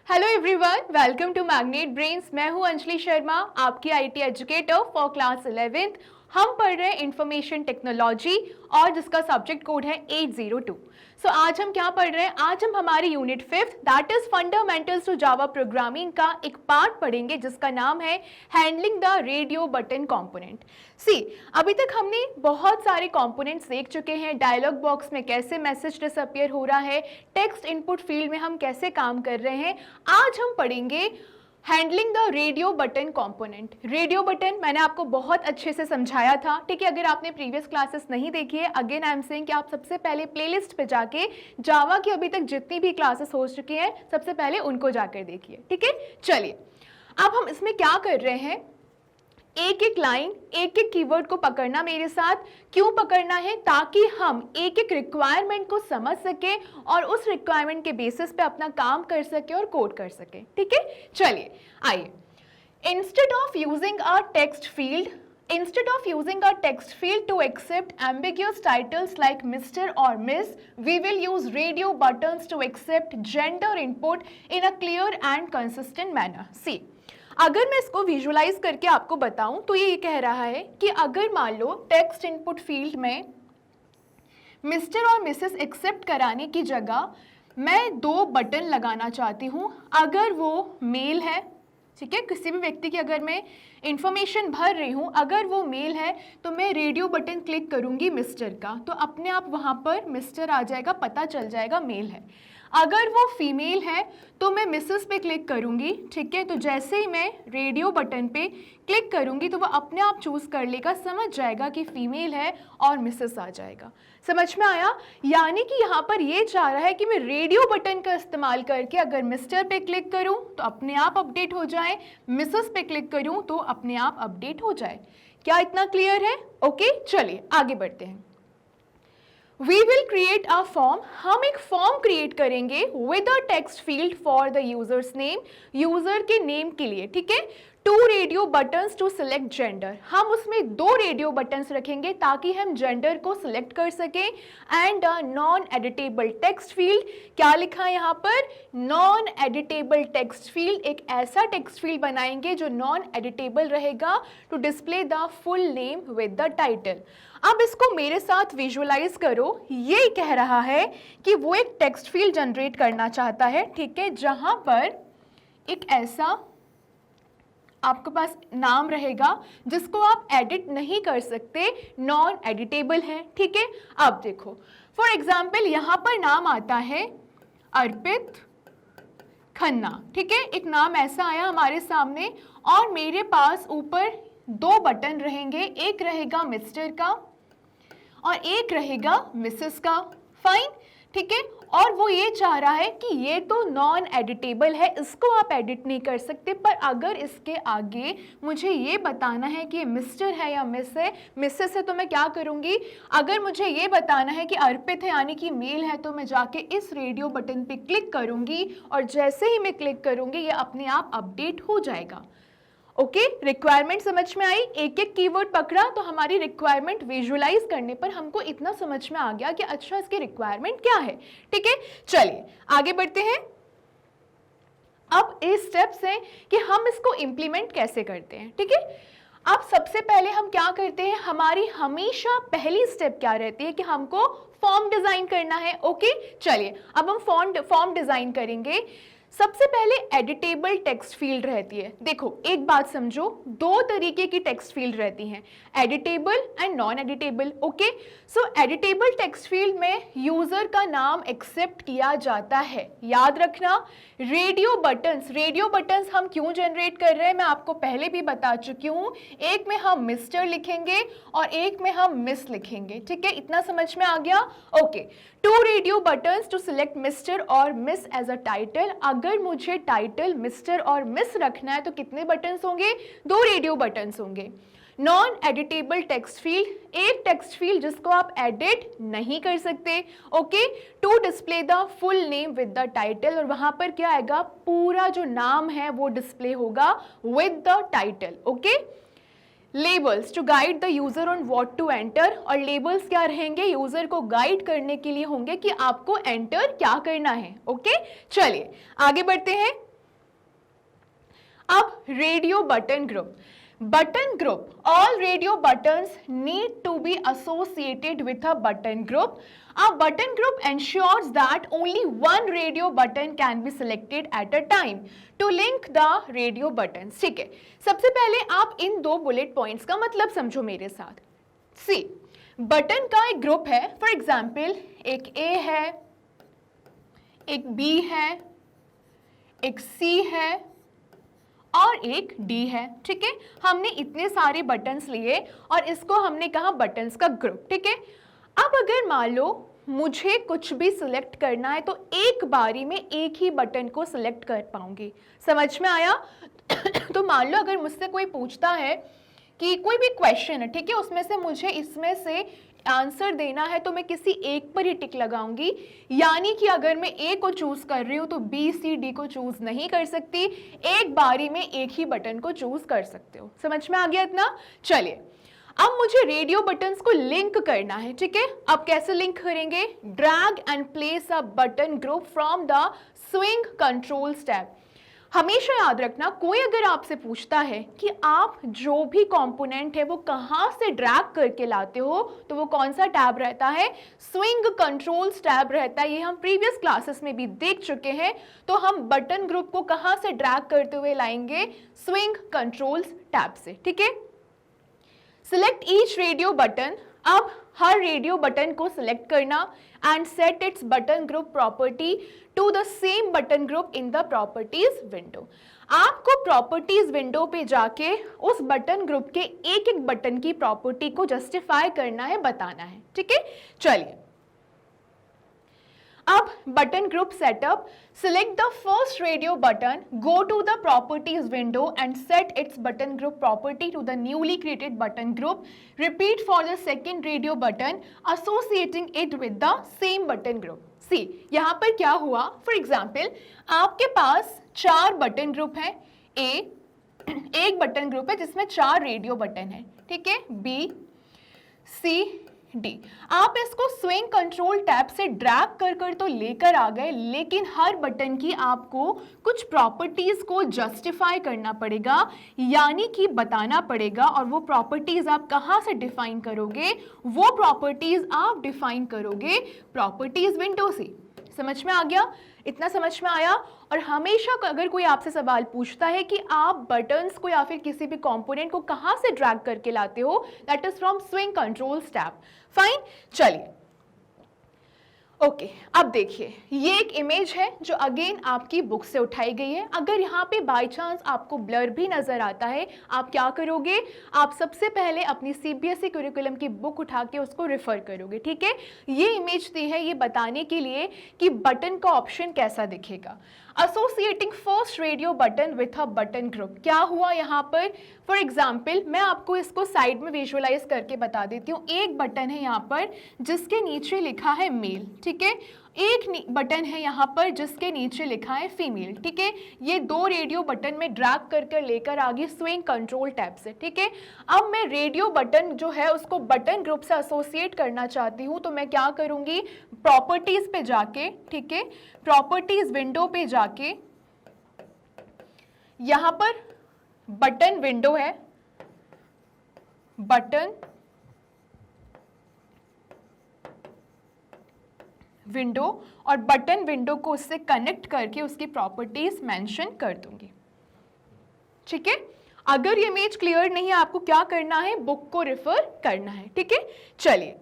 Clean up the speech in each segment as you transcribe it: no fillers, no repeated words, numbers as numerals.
Hello everyone, welcome to Magnet Brains. मैं हूं अंजलि शर्मा, आपकी IT educator for class 11th। हम पढ़ रहे हैं इंफॉर्मेशन टेक्नोलॉजी और जिसका सब्जेक्ट कोड है 802। सो आज हम क्या पढ़ रहे हैं? आज हम हमारी unit 5 that is fundamentals to Java programming का एक पार्ट पढ़ेंगे जिसका नाम है handling the radio button component. अभी तक हमने बहुत सारे कंपोनेंट्स देख चुके हैं। डायलॉग बॉक्स में कैसे मैसेज डिसअपीयर हो रहा है, टेक्स्ट इनपुट फील्ड में हम कैसे काम कर रहे हैं। आज हम पढ़ेंगे handling the radio button component. Radio button मैंने आपको बहुत अच्छे से समझाया था, ठीक है। अगर आपने प्रीवियस क्लासेस नहीं देखी है, अगेन आई एम सेइंग कि आप सबसे पहले प्लेलिस्ट पे जाके जावा की अभी तक जितनी भी क्लासेस हो चुकी हैं सबसे पहले उनको जाकर देखिए, ठीक है। चलिए, अब हम इसमें क्या कर रहे हैं, एक एक लाइन, एक एक कीवर्ड को पकड़ना मेरे साथ। क्यों पकड़ना है? ताकि हम एक एक रिक्वायरमेंट को समझ सके और उस रिक्वायरमेंट के बेसिस पे अपना काम कर सके और कोड कर सके, ठीक है। चलिए आइए, instead of using a text field to accept ambiguous titles like Mr. or Miss, we will use radio buttons to accept gender input in a clear and consistent manner. See, अगर मैं इसको visualise करके आपको बताऊं तो ये कह रहा है कि अगर मान लो टेक्स्ट इनपुट फील्ड में मिस्टर और मिसेस एक्सेप्ट कराने की जगह मैं दो बटन लगाना चाहती हूं। अगर वो मेल है, ठीक है, किसी भी व्यक्ति की अगर मैं इंफॉर्मेशन भर रही हूँ, अगर वो मेल है तो मैं रेडियो बटन क्लिक करूँगी मिस्टर का, तो अपने आप वहाँ पर मिस्टर आ जाएगा, पता चल जाएगा मेल है। अगर वो फीमेल है तो मैं मिसेस पे क्लिक करूँगी, ठीक है। तो जैसे ही मैं रेडियो बटन पे क्लिक करूँगी तो वो अपने आप चूज़ कर लेगा, समझ जाएगा कि फीमेल है और मिसेस आ जाएगा। समझ में आया? यानी कि यहाँ पर ये चाह रहा है कि मैं रेडियो बटन का इस्तेमाल करके अगर मिस्टर पे क्लिक करूँ तो अपने आप अपडेट हो जाए, मिसेस पे क्लिक करूँ तो अपने आप अपडेट हो जाए। क्या इतना क्लियर है? ओके, चलिए आगे बढ़ते हैं। We will create a form, हम एक फॉर्म क्रिएट करेंगे with a text field for the user's name, user के नेम के लिए, ठीक है। 2 radio buttons to select gender, हम उसमें 2 रेडियो बटन्स रखेंगे ताकि हम जेंडर को सिलेक्ट कर सकें। And non editable text field, क्या लिखा है यहाँ पर? नॉन एडिटेबल टेक्स्ट फील्ड, एक ऐसा टेक्स्ट फील्ड बनाएंगे जो नॉन एडिटेबल रहेगा to display the full name with the title. अब इसको मेरे साथ विजुअलाइज करो। ये कह रहा है कि वो एक टेक्स्ट फील्ड जनरेट करना चाहता है, ठीक है, जहां पर एक ऐसा आपके पास नाम रहेगा जिसको आप एडिट नहीं कर सकते, नॉन एडिटेबल है, ठीक है। अब देखो, फॉर एग्जाम्पल यहाँ पर नाम आता है अर्पित खन्ना, ठीक है। एक नाम ऐसा आया हमारे सामने और मेरे पास ऊपर 2 बटन रहेंगे, एक रहेगा मिस्टर का और एक रहेगा मिसेस का। फाइन, ठीक है। और वो ये चाह रहा है कि ये तो नॉन एडिटेबल है, इसको आप एडिट नहीं कर सकते, पर अगर इसके आगे मुझे ये बताना है कि मिस्टर है या मिस है, मिसेस है तो मैं क्या करूँगी? अगर मुझे ये बताना है कि अर्पित है यानी कि मेल है तो मैं जाके इस रेडियो बटन पे क्लिक करूँगी और जैसे ही मैं क्लिक करूँगी ये अपने आप अपडेट हो जाएगा। ओके, रिक्वायरमेंट समझ में आई? एक एक कीवर्ड पकड़ा तो हमारी रिक्वायरमेंट विजुअलाइज करने पर हमको इतना समझ में आ गया कि अच्छा इसकी रिक्वायरमेंट क्या है, ठीक है। चलिए आगे बढ़ते हैं। अब इस स्टेप्स हैं कि हम इसको इम्प्लीमेंट कैसे करते हैं, ठीक है। अब सबसे पहले हम क्या करते हैं, हमारी हमेशा पहली स्टेप क्या रहती है कि हमको फॉर्म डिजाइन करना है। ओके, चलिए अब हम फॉर्म डिजाइन करेंगे। सबसे पहले एडिटेबल टेक्स्ट फील्ड रहती है। देखो एक बात समझो, 2 तरीके की टेक्स्ट फील्ड रहती हैं, editable and non editable. Okay, so editable text field में यूजर का नाम एक्सेप्ट किया जाता है। याद रखना, रेडियो बटन्स हम क्यों जनरेट कर रहे हैं मैं आपको पहले भी बता चुकी हूँ। एक में हम मिस्टर लिखेंगे और एक में हम मिस लिखेंगे, ठीक है। इतना समझ में आ गया? Okay, 2 radio buttons to select mister और मिस एज अ टाइटल। अगर मुझे टाइटल मिस्टर और मिस रखना है तो कितने बटन्स होंगे? 2 रेडियो बटन्स होंगे। नॉन एडिटेबल टेक्स्ट फील्ड, एक टेक्स्ट फील्ड जिसको आप एडिट नहीं कर सकते। Okay, to display the full name with the title, और वहां पर क्या आएगा? पूरा जो नाम है वो डिस्प्ले होगा with the title. Okay, labels to guide the user on what to enter, और लेबल्स क्या रहेंगे? यूजर को गाइड करने के लिए होंगे कि आपको एंटर क्या करना है। ओके, चलिए आगे बढ़ते हैं। अब radio button group, button group, all radio buttons need to be associated with a button group. A button group ensures that only one radio button can be selected at a time to link the radio buttons. ठीक है, सबसे पहले आप इन दो bullet points का मतलब समझो मेरे साथ. सी, बटन का एक ग्रुप है, फॉर एग्जाम्पल एक ए है, एक बी है, एक सी है और एक डी है. ठीक है, हमने इतने सारे बटन्स लिए और इसको हमने कहा बटन्स का ग्रुप. ठीक है, अब अगर मान लो मुझे कुछ भी सिलेक्ट करना है तो एक बारी में एक ही बटन को सिलेक्ट कर पाऊंगी. समझ में आया? तो मान लो अगर मुझसे कोई पूछता है कि कोई भी क्वेश्चन है, ठीक है, उसमें से मुझे इसमें से आंसर देना है तो मैं किसी एक पर ही टिक लगाऊंगी. यानी कि अगर मैं ए को चूज कर रही हूं तो बी सी डी को चूज नहीं कर सकती, एक बारी में एक ही बटन को चूज कर सकते हो. समझ में आ गया इतना? चलिए, अब मुझे रेडियो बटन्स को लिंक करना है. ठीक है, अब कैसे लिंक करेंगे? Drag and place a button group from the swing controls tab. हमेशा याद रखना, कोई अगर आपसे पूछता है कि आप जो भी कंपोनेंट है वो कहाँ से ड्रैग करके लाते हो, तो वो कौन सा टैब रहता है? स्विंग कंट्रोल्स टैब रहता है. ये हम प्रीवियस क्लासेस में भी देख चुके हैं. तो हम बटन ग्रुप को कहाँ से ड्रैग करते हुए लाएंगे? स्विंग कंट्रोल्स टैब से. ठीक है, सिलेक्ट ईच रेडियो बटन. अब हर रेडियो बटन को सिलेक्ट करना and set its button group property to the same button group in the properties window. आपको प्रॉपर्टीज विंडो पे जाके उस बटन ग्रुप के एक एक बटन की प्रॉपर्टी को जस्टिफाई करना है, बताना है. ठीक है, चलिए, अब button group setup. Select the first radio button, go to the properties window and set its button group property to the newly created button group. Repeat for the second radio button, associating it with the same button group. See, यहाँ पर क्या हुआ? For example, आपके पास 4 button group हैं. A, एक button group है जिसमें 4 radio button है. ठीक है, B, C, डी. आप इसको स्विंग कंट्रोल टैब से ड्रैग कर कर तो लेकर आ गए, लेकिन हर बटन की आपको कुछ प्रॉपर्टीज को जस्टिफाई करना पड़ेगा, यानी कि बताना पड़ेगा. और वो प्रॉपर्टीज आप कहाँ से डिफाइन करोगे? वो प्रॉपर्टीज आप डिफाइन करोगे प्रॉपर्टीज विंडो से. समझ में आ गया? इतना समझ में आया? और हमेशा अगर कोई आपसे सवाल पूछता है कि आप बटन्स को या फिर किसी भी कंपोनेंट को कहाँ से ड्रैग करके लाते हो, that is from swing controls tab. Fine, चलिए, ओके, अब देखिए, ये एक इमेज है जो अगेन आपकी बुक से उठाई गई है. अगर यहाँ पे बाय चांस आपको ब्लर भी नजर आता है, आप क्या करोगे? आप सबसे पहले अपनी CBSE करिकुलम की बुक उठा के उसको रेफर करोगे. ठीक है, ये इमेज दी है ये बताने के लिए कि बटन का ऑप्शन कैसा दिखेगा. Associating first radio button with a button group. क्या हुआ यहाँ पर? फॉर एग्जाम्पल मैं आपको इसको साइड में विजुअलाइज करके बता देती हूँ. एक बटन है यहाँ पर जिसके नीचे लिखा है मेल. ठीक है, एक बटन है यहाँ पर जिसके नीचे लिखा है फीमेल. ठीक है, ये 2 रेडियो बटन में ड्रैग कर कर लेकर आ गई स्विंग कंट्रोल टैब से. ठीक है, अब मैं रेडियो बटन जो है उसको बटन ग्रुप से एसोसिएट करना चाहती हूँ, तो मैं क्या करूँगी? प्रॉपर्टीज पे जाके, ठीक है, प्रॉपर्टीज विंडो पे जाके यहाँ पर बटन विंडो है, बटन विंडो, और बटन विंडो को उससे कनेक्ट करके उसकी प्रॉपर्टीज मेंशन कर दूंगी. ठीक है, अगर ये इमेज क्लियर नहीं है, आपको क्या करना है? बुक को रेफर करना है. ठीक है, चलिए,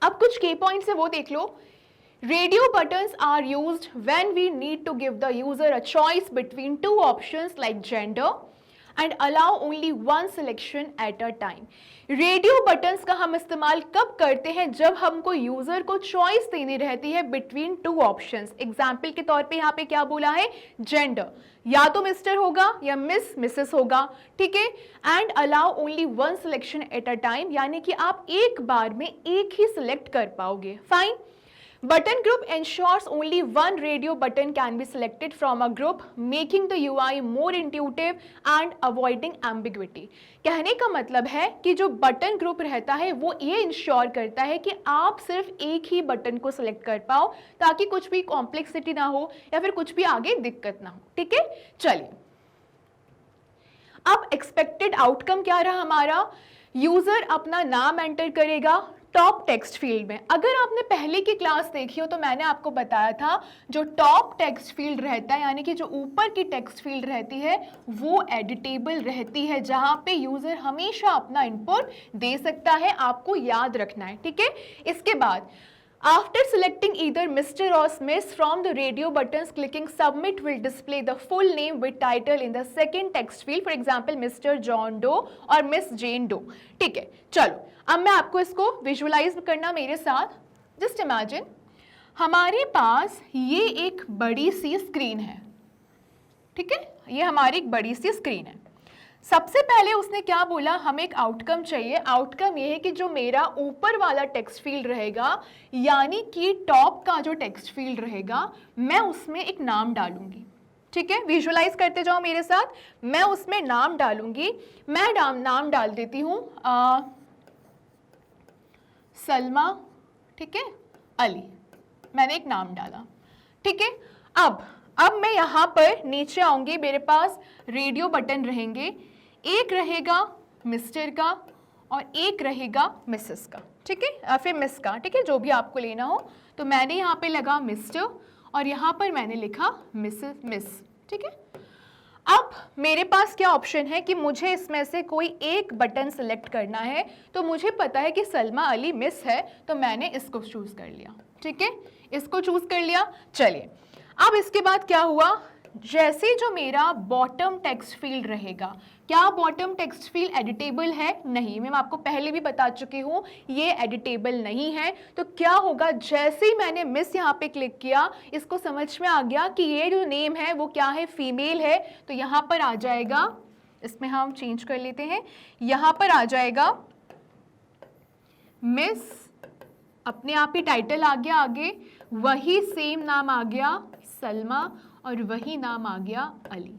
अब कुछ की पॉइंट्स है वो देख लो. Radio buttons are used when we need to give the user a choice between 2 options like gender and allow only one selection at a time. Radio buttons का हम इस्तेमाल कब करते हैं? जब हमको यूजर को चॉइस देनी रहती है बिटवीन 2 ऑप्शंस. एग्जाम्पल के तौर पे यहाँ पे क्या बोला है? जेंडर, या तो मिस्टर होगा या मिसेस होगा. ठीक है, and allow only one selection at a time, यानी कि आप एक बार में एक ही सिलेक्ट कर पाओगे. Fine, Button group ensures only one radio button can be selected from a group, making the UI more intuitive and avoiding ambiguity. कहने का मतलब है कि जो बटन ग्रुप रहता है वो ये इंश्योर करता है कि आप सिर्फ एक ही बटन को सिलेक्ट कर पाओ, ताकि कुछ भी कॉम्प्लेक्सिटी ना हो या फिर कुछ भी आगे दिक्कत ना हो. ठीक है, चलिए अब एक्सपेक्टेड आउटकम क्या रहा हमारा. यूजर अपना नाम एंटर करेगा टॉप टेक्स्ट फील्ड में. अगर आपने पहले की क्लास देखी हो तो मैंने आपको बताया था जो टॉप टेक्स्ट फील्ड रहता है, यानी कि जो ऊपर की टेक्स्ट फील्ड रहती है वो एडिटेबल रहती है, जहां पे यूजर हमेशा अपना इनपुट दे सकता है. आपको याद रखना है. ठीक है, इसके बाद after selecting either Mr. or Miss from the radio buttons, clicking submit will display the full name with title in the second text field. For example, Mr. John Doe और Miss Jane Doe. ठीक है, चलो अब मैं आपको इसको visualise करना मेरे साथ. जस्ट इमेजिन हमारे पास ये एक बड़ी सी स्क्रीन है. ठीक है, ये हमारी एक बड़ी सी स्क्रीन है. सबसे पहले उसने क्या बोला, हमें एक आउटकम चाहिए. आउटकम ये है कि जो मेरा ऊपर वाला टेक्स्ट फील्ड रहेगा, यानी कि टॉप का जो टेक्स्ट फील्ड रहेगा, मैं उसमें एक नाम डालूंगी. ठीक है, विजुअलाइज करते जाओ मेरे साथ. मैं उसमें नाम डालूंगी. मैं नाम डाल देती हूँ सलमा. ठीक है, अली. मैंने एक नाम डाला. ठीक है, अब मैं यहाँ पर नीचे आऊंगी. मेरे पास रेडियो बटन रहेंगे. एक रहेगा मिस्टर का और एक रहेगा मिसेस का. ठीक है, फिर मिस का. ठीक है, जो भी आपको लेना हो. तो मैंने यहाँ पे लगा मिस्टर और यहाँ पर मैंने लिखा मिस. ठीक है, अब मेरे पास क्या ऑप्शन है कि मुझे इसमें से कोई एक बटन सेलेक्ट करना है. तो मुझे पता है कि सलमा अली मिस है, तो मैंने इसको चूज कर लिया. ठीक है, इसको चूज कर लिया. चलिए अब इसके बाद क्या हुआ, जैसे जो मेरा बॉटम टेक्स्ट फील्ड रहेगा, क्या बॉटम टेक्स्ट फील्ड एडिटेबल है? नहीं, मैं आपको पहले भी बता चुकी हूँ ये एडिटेबल नहीं है. तो क्या होगा, जैसे ही मैंने मिस यहाँ पे क्लिक किया, इसको समझ में आ गया कि ये जो नेम है वो क्या है, फीमेल है. तो यहाँ पर आ जाएगा, इसमें हम चेंज कर लेते हैं, यहाँ पर आ जाएगा मिस. अपने आप ही टाइटल आ गया आगे, वही सेम नाम आ गया सलमा और वही नाम आ गया अली.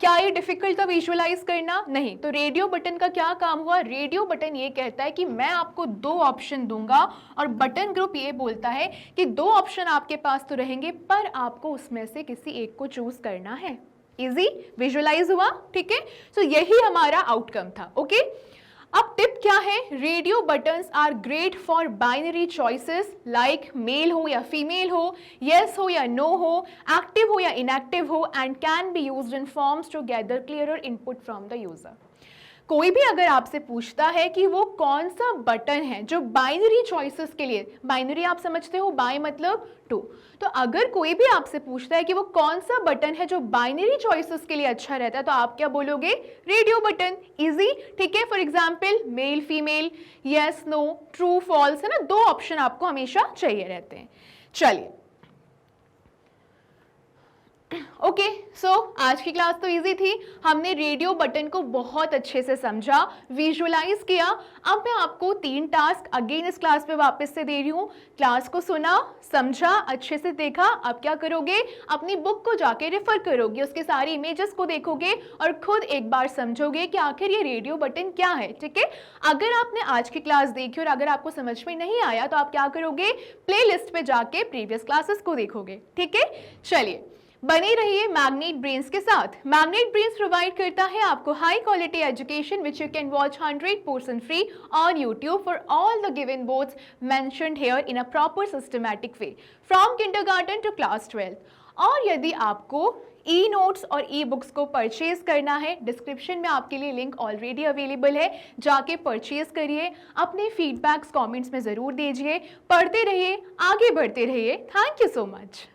क्या ये डिफिकल्ट था विजुअलाइज करना? नहीं. तो रेडियो बटन का क्या काम हुआ, रेडियो बटन ये कहता है कि मैं आपको दो ऑप्शन दूंगा और बटन ग्रुप ये बोलता है कि दो ऑप्शन आपके पास तो रहेंगे, पर आपको उसमें से किसी एक को चूज करना है. इजी विजुअलाइज हुआ. ठीक है, तो यही हमारा आउटकम था. ओके, अब टिप क्या है, radio buttons are great for binary choices like male हो या फीमेल हो, येस हो या नो हो, एक्टिव हो या इनएक्टिव हो, and can be used in forms to gather clearer input from the user. कोई भी अगर आपसे पूछता है कि वो कौन सा बटन है जो बाइनरी चॉइसेस के लिए, बाइनरी आप समझते हो, बाय मतलब टू, तो अगर कोई भी आपसे पूछता है कि वो कौन सा बटन है जो बाइनरी चॉइसेस के लिए अच्छा रहता है, तो आप क्या बोलोगे, रेडियो बटन. इजी. ठीक है, for example male female, yes no, true false, है ना, दो ऑप्शन आपको हमेशा चाहिए रहते हैं. चलिए ओके, सो आज की क्लास तो इजी थी. हमने रेडियो बटन को बहुत अच्छे से समझा, विजुअलाइज किया. अब मैं आपको 3 टास्क अगेन इस क्लास पे वापस से दे रही हूँ. क्लास को सुना, समझा, अच्छे से देखा. अब क्या करोगे, अपनी बुक को जाके रेफर करोगे, उसके सारी इमेजेस को देखोगे और खुद एक बार समझोगे कि आखिर ये रेडियो बटन क्या है. ठीक है, अगर आपने आज की क्लास देखी और अगर आपको समझ में नहीं आया तो आप क्या करोगे, प्ले लिस्ट पे जाके प्रीवियस क्लासेस को देखोगे. ठीक है, चलिए बने रहिए मैग्नेट ब्रेन्स के साथ. मैग्नेट ब्रेन्स प्रोवाइड करता है आपको high quality education which you can watch 100% free on YouTube for all the given boards mentioned here in a proper systematic way from kindergarten to class 12. और यदि आपको e notes और e books को purchase करना है, description में आपके लिए लिंक ऑलरेडी अवेलेबल है, जाके परचेज करिए. अपने फीडबैक्स कमेंट्स में ज़रूर दीजिए. पढ़ते रहिए, आगे बढ़ते रहिए. Thank you so much.